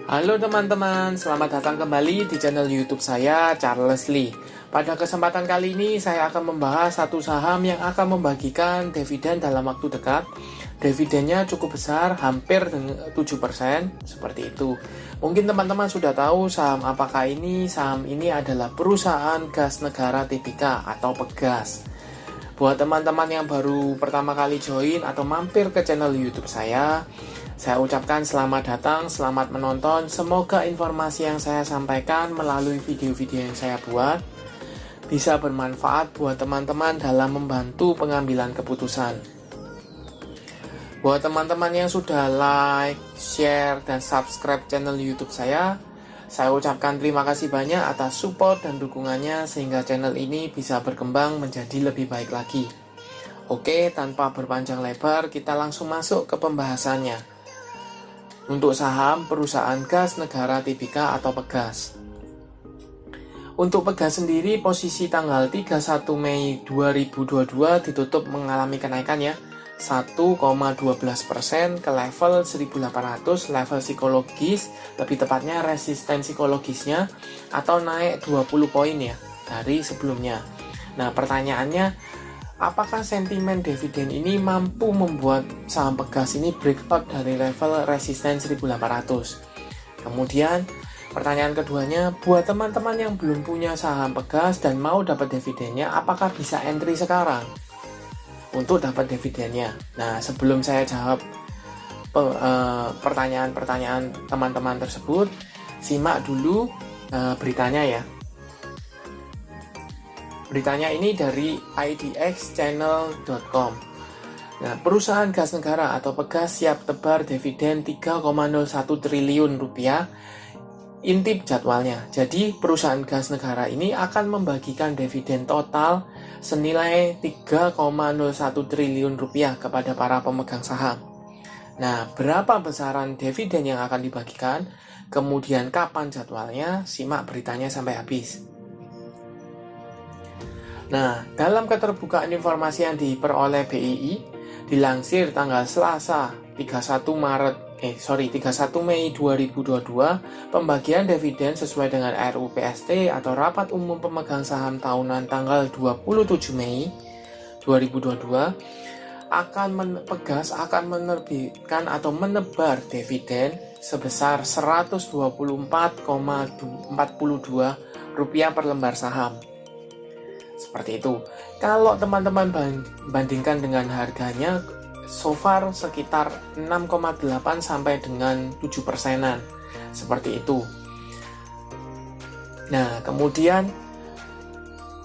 Halo teman-teman, selamat datang kembali di channel YouTube saya, Charles Lee. Pada kesempatan kali ini, saya akan membahas satu saham yang akan membagikan dividen dalam waktu dekat. Dividennya cukup besar, hampir 7%, seperti itu. Mungkin teman-teman sudah tahu saham apakah ini. Saham ini adalah perusahaan gas negara Tbk atau Pegas. Buat teman-teman yang baru pertama kali join atau mampir ke channel YouTube saya ucapkan selamat datang, selamat menonton. Semoga informasi yang saya sampaikan melalui video-video yang saya buat bisa bermanfaat buat teman-teman dalam membantu pengambilan keputusan. Buat teman-teman yang sudah like, share, dan subscribe channel YouTube saya ucapkan terima kasih banyak atas support dan dukungannya sehingga channel ini bisa berkembang menjadi lebih baik lagi. Oke, tanpa berpanjang lebar, kita langsung masuk ke pembahasannya. Untuk saham perusahaan gas negara Tbk atau Pegas. Untuk Pegas sendiri, posisi tanggal 31 Mei 2022 ditutup mengalami kenaikan ya 1,12% ke level 1800, level psikologis, lebih tepatnya resisten psikologisnya, atau naik 20 poin ya dari sebelumnya. Nah, pertanyaannya, apakah sentimen dividen ini mampu membuat saham Pegas ini breakout dari level resisten 1800? Kemudian, pertanyaan keduanya, buat teman-teman yang belum punya saham Pegas dan mau dapat dividennya, apakah bisa entry sekarang untuk dapat dividennya? Nah, sebelum saya jawab pertanyaan-pertanyaan teman-teman tersebut, simak dulu beritanya ya. Beritanya ini dari idxchannel.com. Nah, perusahaan gas negara atau Pegas siap tebar dividen 3,01 triliun rupiah. Intip jadwalnya. Jadi, perusahaan gas negara ini akan membagikan dividen total senilai 3,01 triliun rupiah kepada para pemegang saham. Nah, berapa besaran dividen yang akan dibagikan? Kemudian kapan jadwalnya? Simak beritanya sampai habis. Nah, dalam keterbukaan informasi yang diperoleh BII, dilansir tanggal Selasa 31 Mei 2022, pembagian dividen sesuai dengan RUPST atau Rapat Umum Pemegang Saham Tahunan tanggal 27 Mei 2022, Pegas akan menerbitkan atau menebar dividen sebesar Rp124,42 per lembar saham. Seperti itu. Kalau teman-teman bandingkan dengan harganya, so far sekitar 6,8 sampai dengan 7%-an. Seperti itu. Nah, kemudian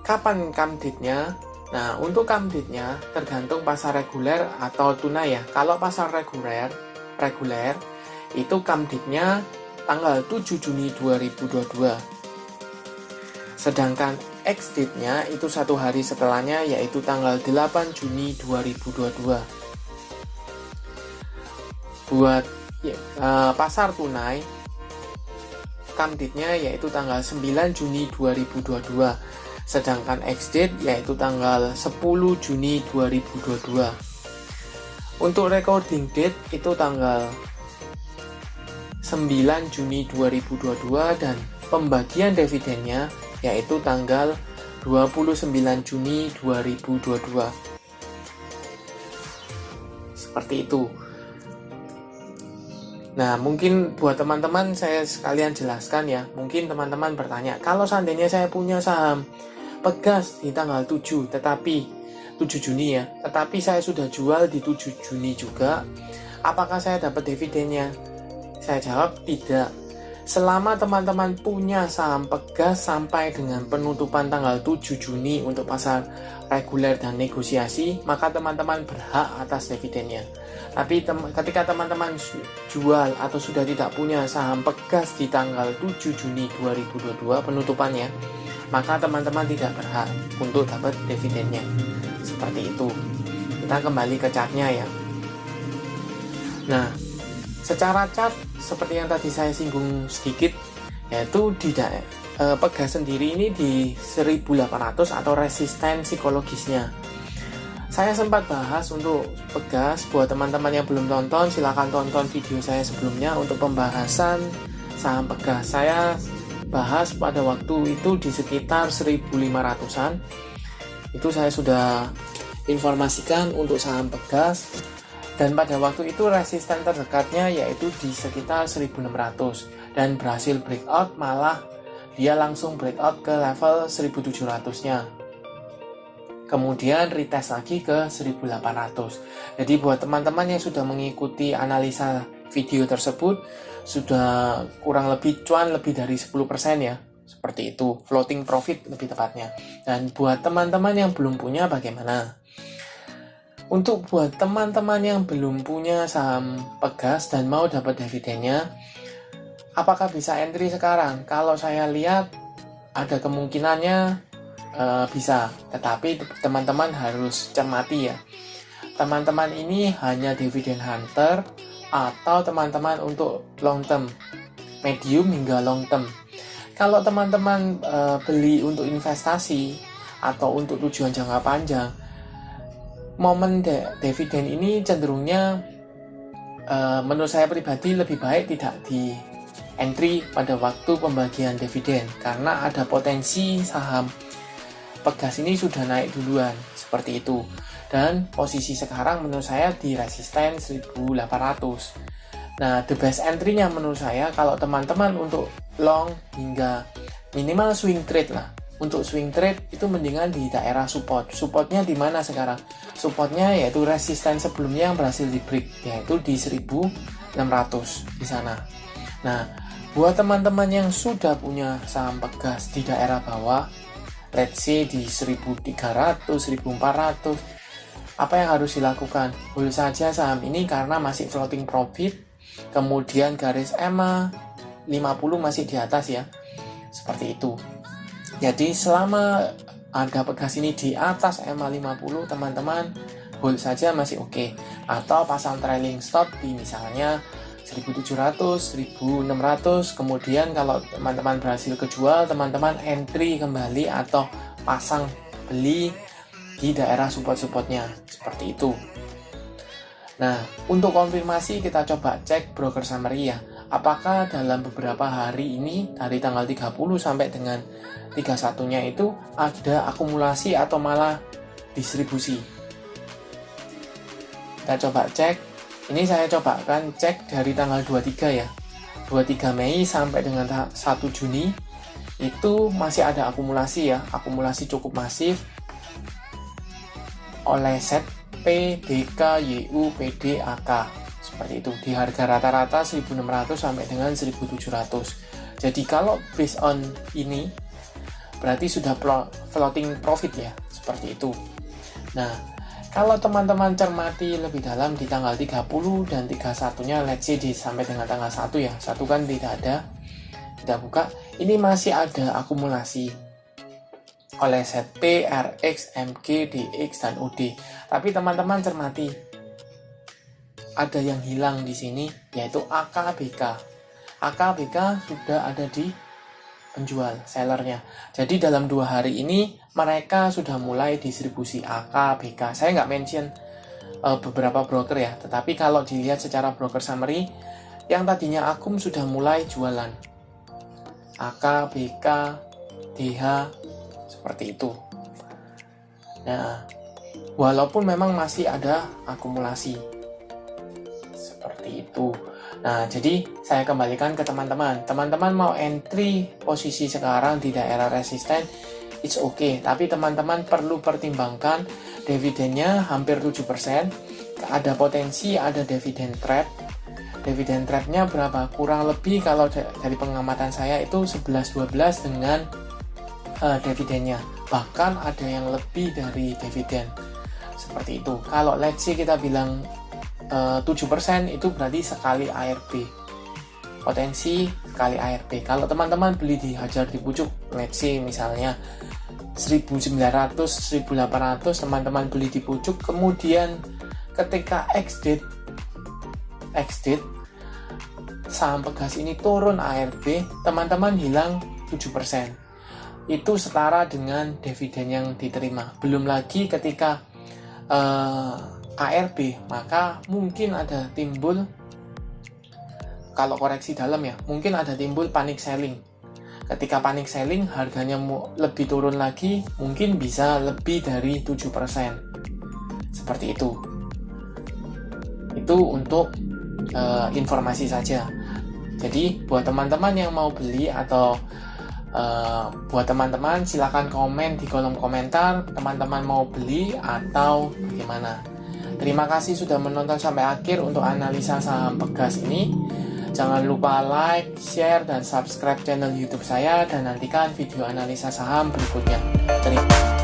kapan come date-nya? Nah, untuk come date-nya tergantung pasar reguler atau tunai ya. Kalau pasar reguler itu come date-nya tanggal 7 Juni 2022. Sedangkan ex-date-nya itu satu hari setelahnya, yaitu tanggal 8 Juni 2022. Buat pasar tunai, come date-nya yaitu tanggal 9 Juni 2022. Sedangkan ex-date yaitu tanggal 10 Juni 2022. Untuk recording date itu tanggal 9 Juni 2022 dan pembagian dividennya yaitu tanggal 29 Juni 2022. Seperti itu. Nah, mungkin buat teman-teman saya sekalian jelaskan ya. Mungkin teman-teman bertanya, kalau seandainya saya punya saham Pegas di tanggal 7 Juni ya, tetapi saya sudah jual di 7 Juni juga, apakah saya dapat dividennya? Saya jawab tidak. Selama teman-teman punya saham Pegas sampai dengan penutupan tanggal 7 Juni untuk pasar reguler dan negosiasi, maka teman-teman berhak atas dividennya. Tapi ketika teman-teman jual atau sudah tidak punya saham Pegas di tanggal 7 Juni 2022 penutupannya, maka teman-teman tidak berhak untuk dapat dividennya. Seperti itu. Kita kembali ke chartnya ya. Nah, secara chart seperti yang tadi saya singgung sedikit, yaitu di Pegas sendiri ini di 1800 atau resisten psikologisnya. Saya sempat bahas untuk Pegas. Buat teman-teman yang belum tonton, silahkan tonton video saya sebelumnya untuk pembahasan saham Pegas. Saya bahas pada waktu itu di sekitar 1.500-an. Itu saya sudah informasikan untuk saham Pegas, dan pada waktu itu resisten terdekatnya yaitu di sekitar 1.600 dan berhasil breakout, malah dia langsung breakout ke level 1.700-nya. Kemudian retest lagi ke 1.800. Jadi buat teman-teman yang sudah mengikuti analisa video tersebut, sudah kurang lebih cuan lebih dari 10% ya. Seperti itu, floating profit lebih tepatnya. Dan buat teman-teman yang belum punya bagaimana? Untuk buat teman-teman yang belum punya saham Pegas dan mau dapat dividennya, apakah bisa entry sekarang? Kalau saya lihat ada kemungkinannya bisa, tetapi teman-teman harus cermati ya. Teman-teman ini hanya dividen hunter atau teman-teman untuk long term, medium hingga long term. Kalau teman-teman beli untuk investasi atau untuk tujuan jangka panjang, momen dividen ini cenderungnya menurut saya pribadi lebih baik tidak di entry pada waktu pembagian dividen, karena ada potensi saham Pegas ini sudah naik duluan seperti itu, dan posisi sekarang menurut saya di resisten 1.800. Nah, the best entry-nya menurut saya kalau teman-teman untuk long hingga minimal swing trade lah. Untuk swing trade itu mendingan di daerah support. Supportnya di mana sekarang? Supportnya yaitu resisten sebelumnya yang berhasil di break, yaitu di 1.600 di sana. Nah, buat teman-teman yang sudah punya saham Pegas di daerah bawah, let's say di 1.300, 1.400, apa yang harus dilakukan? Hold saja saham ini karena masih floating profit, kemudian garis EMA 50 masih di atas ya, seperti itu. Jadi selama harga Pegas ini di atas EMA 50, teman-teman hold saja masih oke. Atau pasang trailing stop di misalnya 1.700, 1.600. Kemudian kalau teman-teman berhasil kejual, teman-teman entry kembali atau pasang beli di daerah support-supportnya, seperti itu. Nah, untuk konfirmasi kita coba cek broker summary ya. Apakah dalam beberapa hari ini dari tanggal 30 sampai dengan 31-nya itu ada akumulasi atau malah distribusi. Kita coba cek. Ini saya coba kan cek dari tanggal 23 ya. 23 Mei sampai dengan 1 Juni itu masih ada akumulasi ya. Akumulasi cukup masif oleh set P, BK, YU, PD, AK. Seperti itu, di harga rata-rata 1.600 sampai dengan 1.700. Jadi kalau based on ini berarti sudah floating profit ya, seperti itu. Nah, kalau teman-teman cermati lebih dalam di tanggal 30 dan 31-nya, let's say sampai dengan tanggal 1 ya, 1 kan tidak ada, tidak buka, ini masih ada akumulasi oleh set P, RX, MG, DX, dan UD. Tapi teman-teman cermati, ada yang hilang di sini, yaitu AKBK. AKBK sudah ada di penjual, sellernya. Jadi dalam 2 hari ini mereka sudah mulai distribusi AKBK. Saya nggak mention beberapa broker ya, tetapi kalau dilihat secara broker summary, yang tadinya akum sudah mulai jualan AKBK, DH, seperti itu. Nah, walaupun memang masih ada akumulasi seperti itu. Nah, jadi saya kembalikan ke teman-teman. Teman-teman mau entry posisi sekarang di daerah resisten, it's okay. Tapi teman-teman perlu pertimbangkan dividennya hampir 7%. Ada potensi ada dividen trap. Dividen trapnya berapa? Kurang lebih kalau dari pengamatan saya itu 11-12 dengan dividennya. Bahkan ada yang lebih dari dividen. Seperti itu. Kalau let's say kita bilang 7% itu berarti sekali ARB, potensi kali ARB. Kalau teman-teman beli di hajar di pucuk, let's say misalnya 1.900, 1.800, teman-teman beli di pucuk, kemudian ketika exit saham Pegas ini turun ARB, teman-teman hilang 7%. Itu setara dengan dividen yang diterima. Belum lagi ketika ARB, maka mungkin ada timbul kalau koreksi dalam ya, mungkin ada timbul panic selling. Ketika panic selling, harganya lebih turun lagi, mungkin bisa lebih dari 7%. Seperti itu. Itu untuk informasi saja. Jadi, buat teman-teman yang mau beli atau buat teman-teman, silakan komen di kolom komentar, teman-teman mau beli atau bagaimana. Terima kasih sudah menonton sampai akhir untuk analisa saham Pegas ini. Jangan lupa like, share, dan subscribe channel YouTube saya dan nantikan video analisa saham berikutnya. Terima kasih.